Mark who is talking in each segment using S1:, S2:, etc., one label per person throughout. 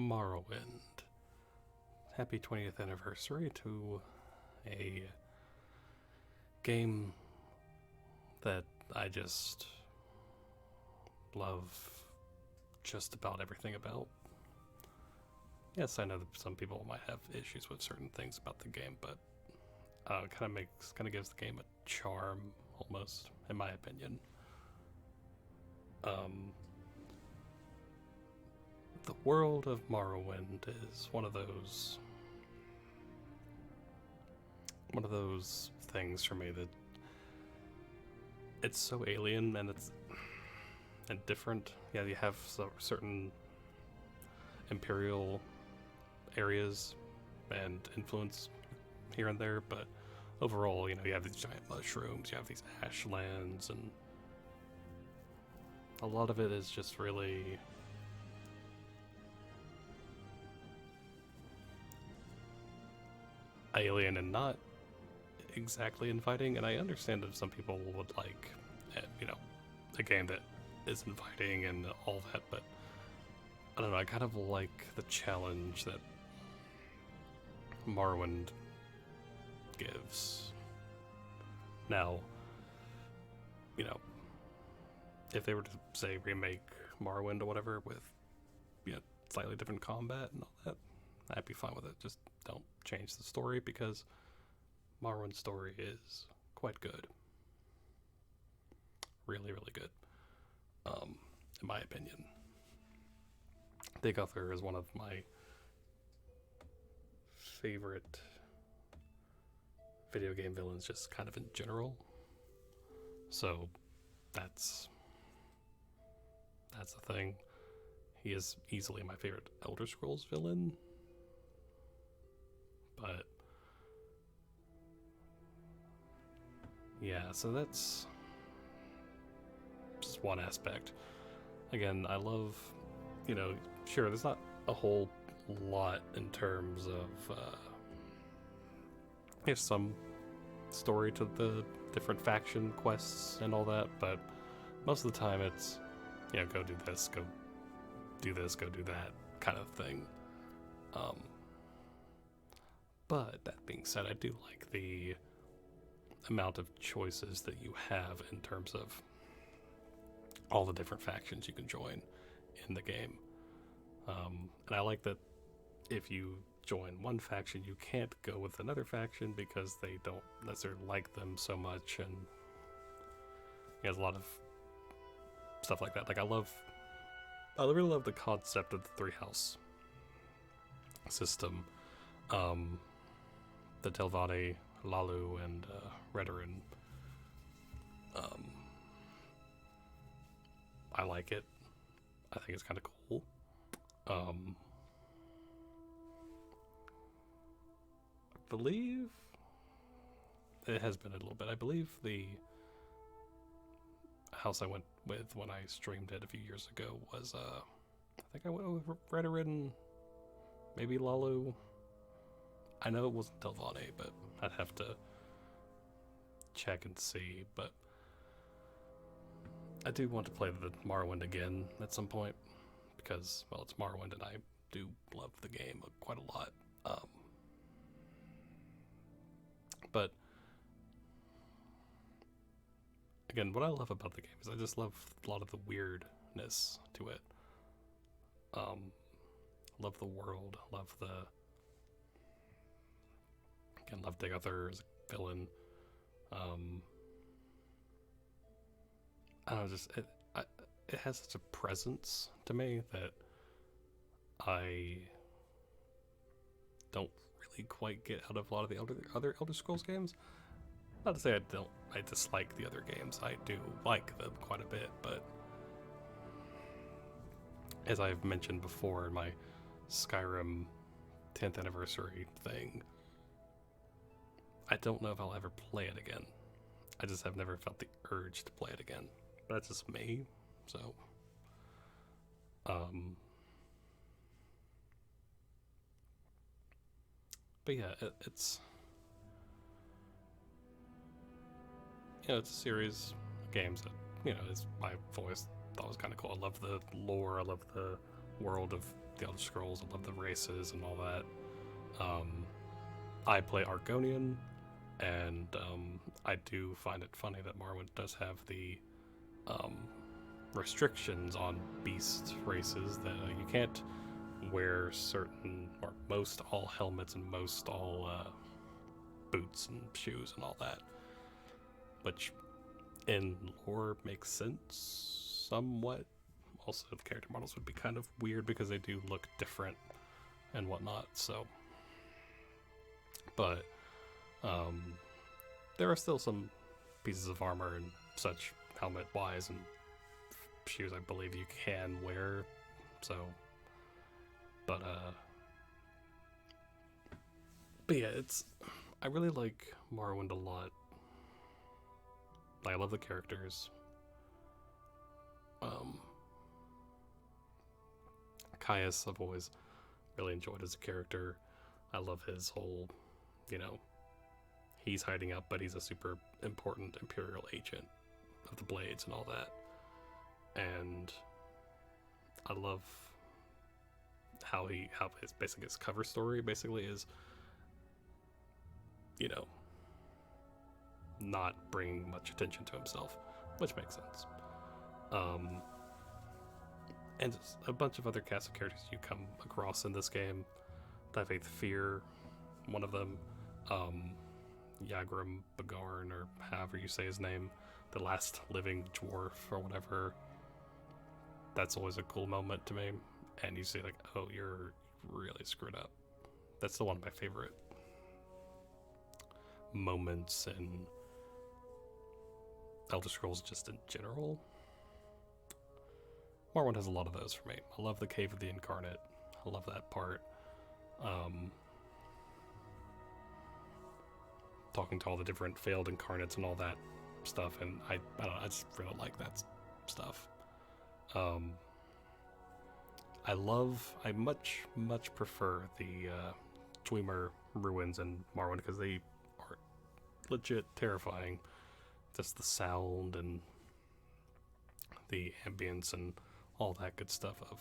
S1: Morrowind. Happy 20th anniversary to a game that I just love just about everything about. Yes, I know that some people might have issues with certain things about the game, but it kind of gives the game a charm, almost, in my opinion. The world of Morrowind is one of those things for me that it's so alien and different. Yeah, you have certain imperial areas and influence here and there, but overall, you have these giant mushrooms, you have these ashlands, and a lot of it is just really alien and not exactly inviting. And I understand that some people would like, a game that is inviting and all that, but I don't know, I kind of like the challenge that Morrowind gives. Now, if they were to, say, remake Morrowind or whatever with, slightly different combat and all that, I'd be fine with it. Just don't change the story, because Morrowind's story is quite good. Really, really good. In my opinion. Big Author is one of my favorite video game villains, just kind of in general. So that's the thing. He is easily my favorite Elder Scrolls villain. But yeah, so that's just one aspect. Again, I love, sure, there's not a whole lot in terms of, there's some story to the different faction quests and all that, but most of the time it's, go do this, go do this, go do that kind of thing. But that being said, I do like the amount of choices that you have in terms of all the different factions you can join in the game. And I like that if you join one faction, you can't go with another faction because they don't necessarily like them so much, and there's a lot of stuff like that. Like I really love the concept of the three house system. The Telvanni, Lalu, and Redoran. I like it. I think it's kind of cool. I believe it has been a little bit. I believe the house I went with when I streamed it a few years ago was, I think I went with Redoran, maybe Lalu. I know it wasn't Telvanni, but I'd have to check and see. But I do want to play the Morrowind again at some point, because, well, it's Morrowind and I do love the game quite a lot. But again, what I love about the game is I just love a lot of the weirdness to it. Love the world, love Big Arthur as a villain. I don't know, just it has such a presence to me that I don't really quite get out of a lot of the other Elder Scrolls games. Not to say I dislike the other games. I do like them quite a bit, but as I've mentioned before in my Skyrim 10th anniversary thing, I don't know if I'll ever play it again. I just have never felt the urge to play it again. But that's just me, so but yeah, it's it's a series of games that I've always thought was kind of cool. I love the lore. I love the world of the Elder Scrolls. I love the races and all that. I play Argonian, and I do find it funny that Morrowind does have the restrictions on beast races that you can't wear certain or most all helmets and most all boots and shoes and all that, which in lore makes sense somewhat. Also, the character models would be kind of weird because they do look different and whatnot. So, but there are still some pieces of armor and such helmet wise and shoes I believe you can wear. So, but yeah, I really like Morrowind a lot. I love the characters. Caius, I've always really enjoyed as a character. I love his whole, he's hiding up, but he's a super important Imperial agent of the Blades and all that. And I love how his cover story basically is, not bringing much attention to himself, which makes sense. And a bunch of other cast of characters you come across in this game. Faith Fear, one of them, Yagram Bagarn, or however you say his name, the last living dwarf or whatever. That's always a cool moment to me. And you say like, oh, you're really screwed up. That's still one of my favorite moments in Elder Scrolls just in general. Morrowind has a lot of those for me. I love the Cave of the Incarnate. I love that part. Talking to all the different failed incarnates and all that stuff, and I don't know, I just really like that stuff. I much prefer the Dwemer ruins in Morrowind because they are legit terrifying. Just the sound and the ambience and all that good stuff of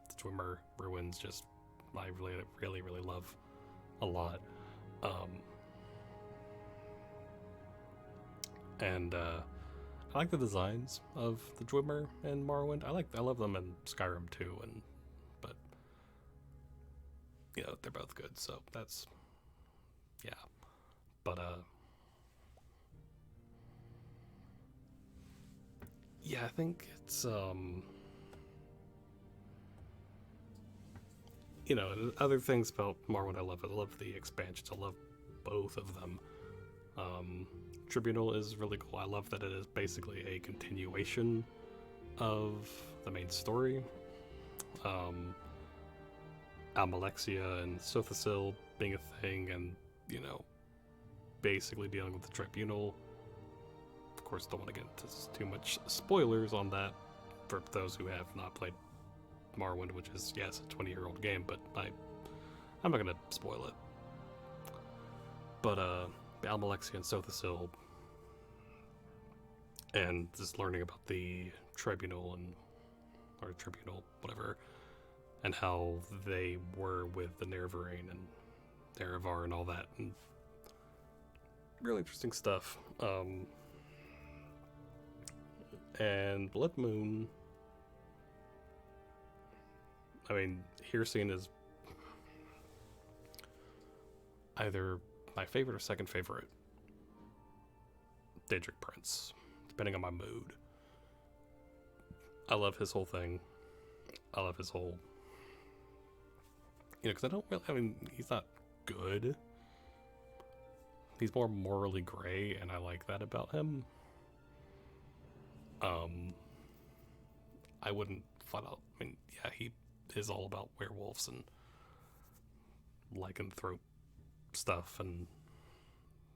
S1: the Dwemer ruins, just I really love a lot. And I like the designs of the Dwemer and Morrowind. I love them in Skyrim too, but they're both good, so that's yeah. But yeah, I think it's other things about Morrowind I love. I love the expansions. I love both of them. Tribunal is really cool. I love that it is basically a continuation of the main story. Almalexia and Sothasil being a thing, and basically dealing with the Tribunal. Of course, don't want to get into too much spoilers on that for those who have not played Morrowind, which is, yes, a 20-year-old game, but I'm not going to spoil it. But Almalexia and Sothasil, and just learning about the Tribunal or Tribunal, whatever, and how they were with the Nerevarine and Nerevar and all that, and really interesting stuff. And Blood Moon, I mean, Hircine is either my favorite or second favorite Daedric Prince, depending on my mood. I love his whole thing. I love his whole, because he's not good. He's more morally gray, and I like that about him. I wouldn't find out. Yeah, he is all about werewolves and lycanthrope stuff and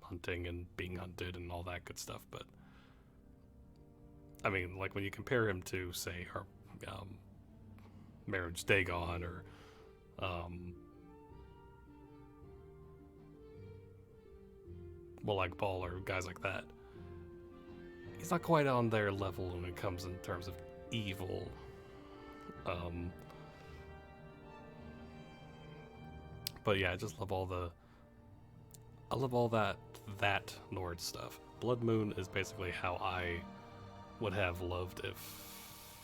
S1: hunting and being hunted and all that good stuff. But like when you compare him to, say, Marriage Dagon or Molag Bal or guys like that, he's not quite on their level when it comes in terms of evil. But yeah, I love all that Nord stuff. Blood Moon is basically how I would have loved if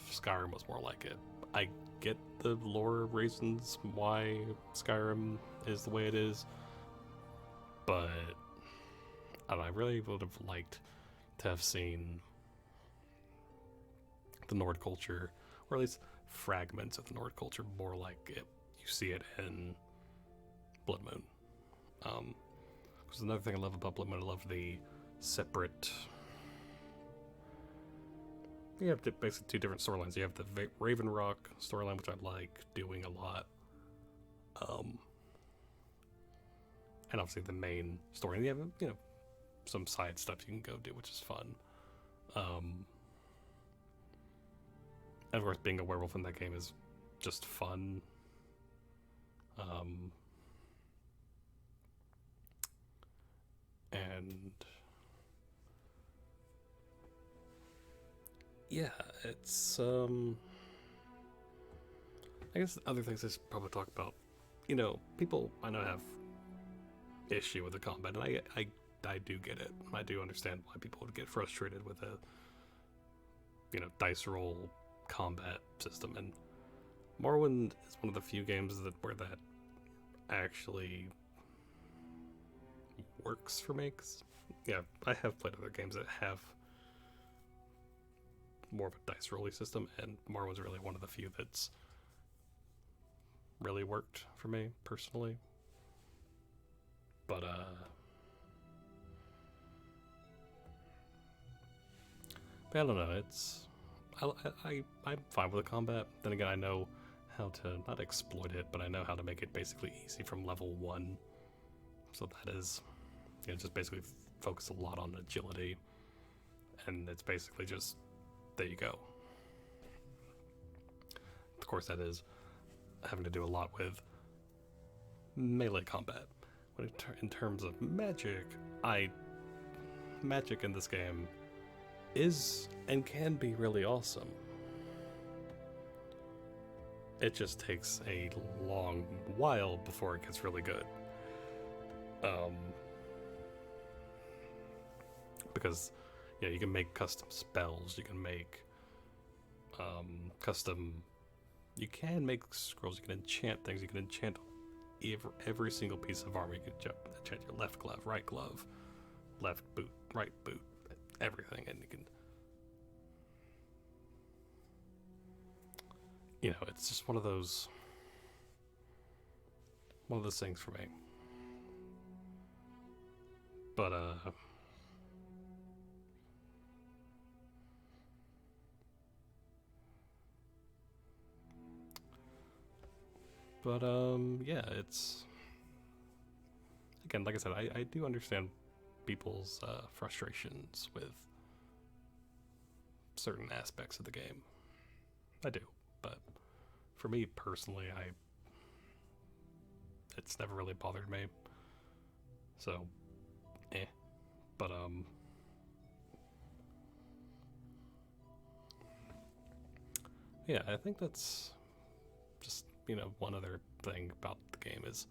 S1: Skyrim was more like it. I get the lore reasons why Skyrim is the way it is, but I don't know, I really would have liked to have seen the Nord culture, or at least fragments of the Nord culture, more like it. You see it in Blood Moon. Because another thing I love about Blood Moon, I love the separate. You have basically two different storylines. You have the Raven Rock storyline, which I like doing a lot, and obviously the main story. And you have some side stuff you can go do, which is fun. And of course, being a werewolf in that game is just fun. And yeah, it's I guess other things I should probably talk about. People I know have issue with the combat, and I do get it. I do understand why people would get frustrated with a dice roll combat system. And Morrowind is one of the few games where that actually works for me. 'Cause, yeah, I have played other games that have more of a dice rolly system, and Morrowind's really one of the few that's really worked for me personally. But I don't know. I'm fine with the combat. Then again, I know how to not exploit it, but I know how to make it basically easy from level 1. So that is, just basically focus a lot on agility, and it's basically just there you go. Of course, that is having to do a lot with melee combat. But in terms of magic, magic in this game is and can be really awesome. It just takes a long while before it gets really good. Because you can make custom spells, you can make you can make scrolls, you can enchant things, you can enchant every single piece of armor. You can enchant your left glove, right glove, left boot, right boot, everything, and you can it's just one of those things for me. But yeah, it's again, like I said, I do understand people's frustrations with certain aspects of the game. I do, but for me personally, it's never really bothered me. So, but yeah, I think that's just one other thing about the game is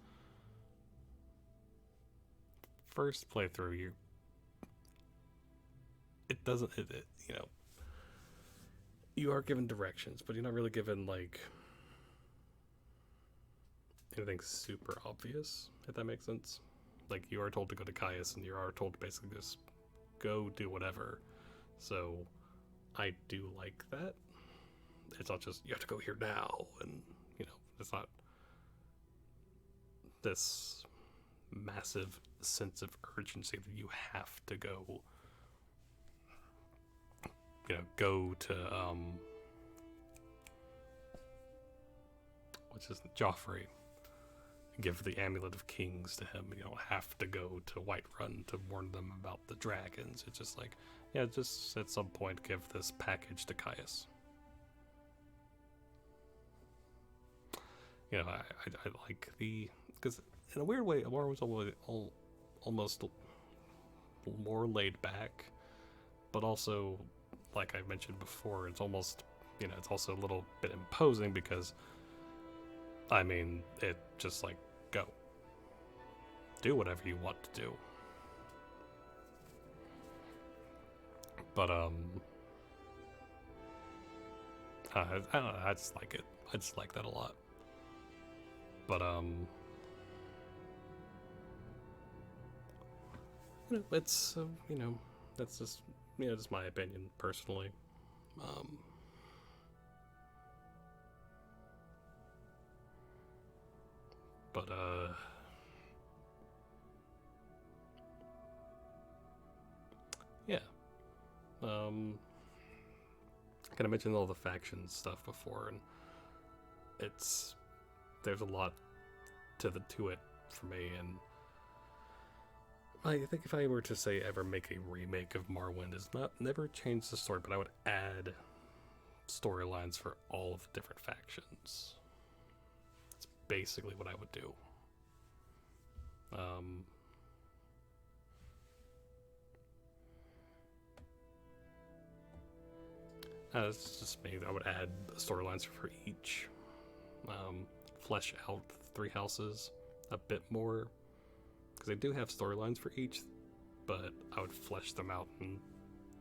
S1: first playthrough you are given directions, but you're not really given anything super obvious, if that makes sense. Like, you are told to go to Caius, and you are told to basically just go do whatever. So I do like that. It's not just you have to go here now, and it's not this massive sense of urgency that you have to go to which is Joffrey, give the Amulet of Kings to him. You don't have to go to Whiterun to warn them about the dragons. It's just just at some point give this package to Caius. I like because in a weird way, War was almost more laid back, but also, like I mentioned before, it's almost, it's also a little bit imposing because, it just go. do whatever you want to do. But I don't know, I just like it. I just like that a lot. But it's that's just just my opinion personally. But yeah. I mentioned all the faction stuff before, and there's a lot to it for me, and I think if I were to say ever make a remake of Morrowind, is never change the story, but I would add storylines for all of the different factions. That's basically what I would do. It's just me. I would add storylines for each. Flesh out 3 houses a bit more, because they do have storylines for each, but I would flesh them out and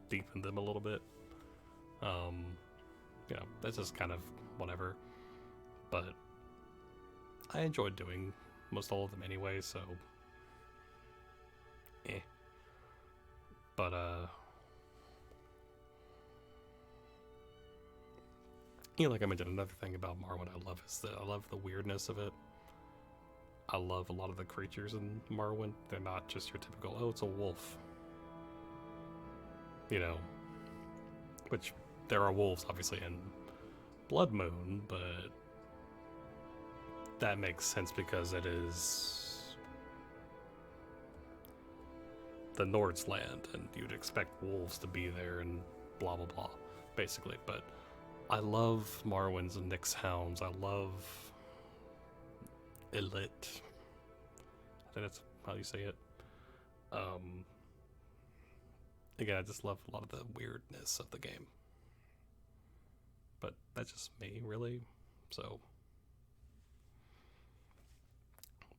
S1: deepen them a little bit. That's just kind of whatever. But I enjoyed doing most all of them anyway, so But like I mentioned, another thing about Morrowind I love is that I love the weirdness of it. I love a lot of the creatures in Morrowind. They're not just your typical, oh, it's a wolf. Which there are wolves, obviously, in Blood Moon, but that makes sense because it is the Nord's land, and you'd expect wolves to be there and blah, blah, blah, basically. But I love Morrowind's and Nyx Hounds. I love Elite. I think that's how you say it. Again, I just love a lot of the weirdness of the game. But that's just me, really. So,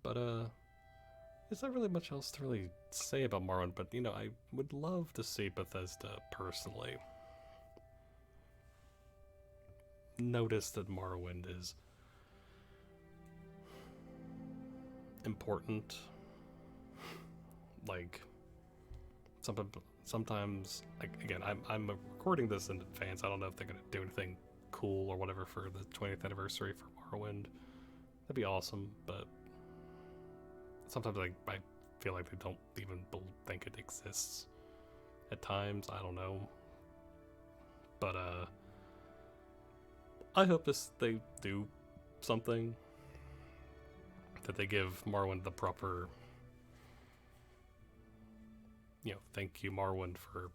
S1: but there's not really much else to really say about Morrowind. But I would love to see Bethesda personally notice that Morrowind is important. Like sometimes, like, again, I'm recording this in advance. I don't know if they're gonna do anything cool or whatever for the 20th anniversary for Morrowind. That'd be awesome, but sometimes I feel like they don't even think it exists at times. I don't know, but I hope they do something, that they give Morrowind the proper, thank you, Morrowind, for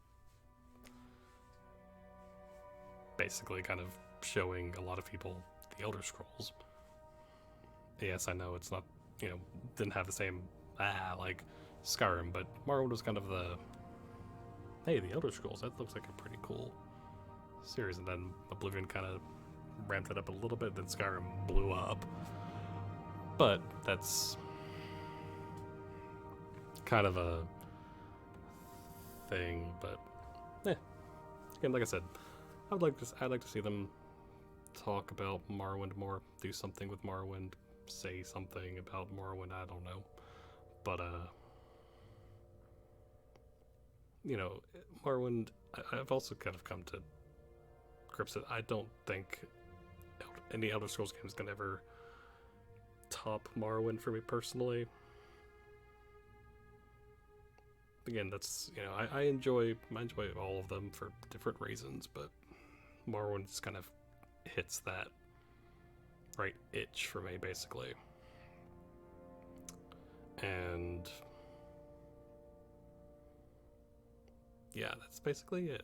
S1: basically kind of showing a lot of people the Elder Scrolls. Yes, I know it's not, didn't have the same, like Skyrim, but Morrowind was kind of hey, the Elder Scrolls, that looks like a pretty cool series, and then Oblivion kind of ramped it up a little bit, then Skyrim blew up. But that's kind of a thing. But again, like I said, I'd like to see them talk about Morrowind more, do something with Morrowind, say something about Morrowind. I don't know, but Morrowind. I've also kind of come to grips that I don't think any Elder Scrolls game is gonna ever top Morrowind for me personally. Again, that's I enjoy all of them for different reasons, but Morrowind just kind of hits that right itch for me, basically. And yeah, that's basically it.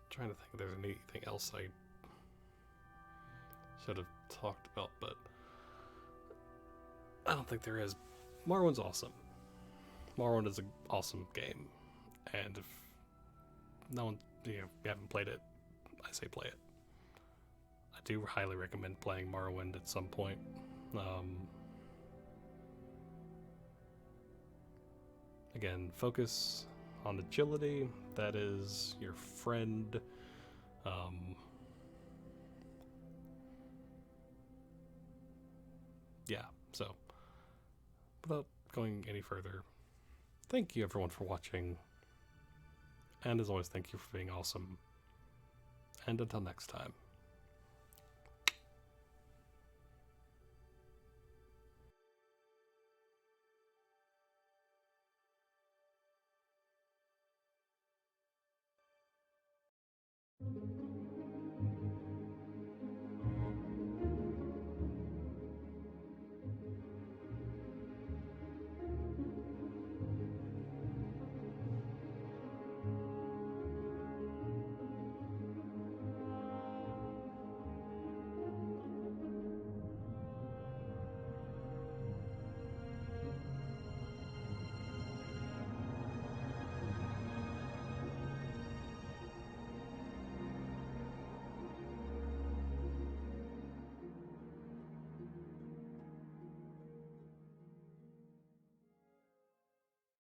S1: Trying to think if there's anything else I should have talked about, but I don't think there is. Morrowind's awesome. Morrowind is an awesome game, and if no one, you haven't played it, I say play it. I do highly recommend playing Morrowind at some point. Again, focus on agility. That is your friend. Yeah, so without going any further, thank you everyone for watching. And as always, thank you for being awesome. And until next time.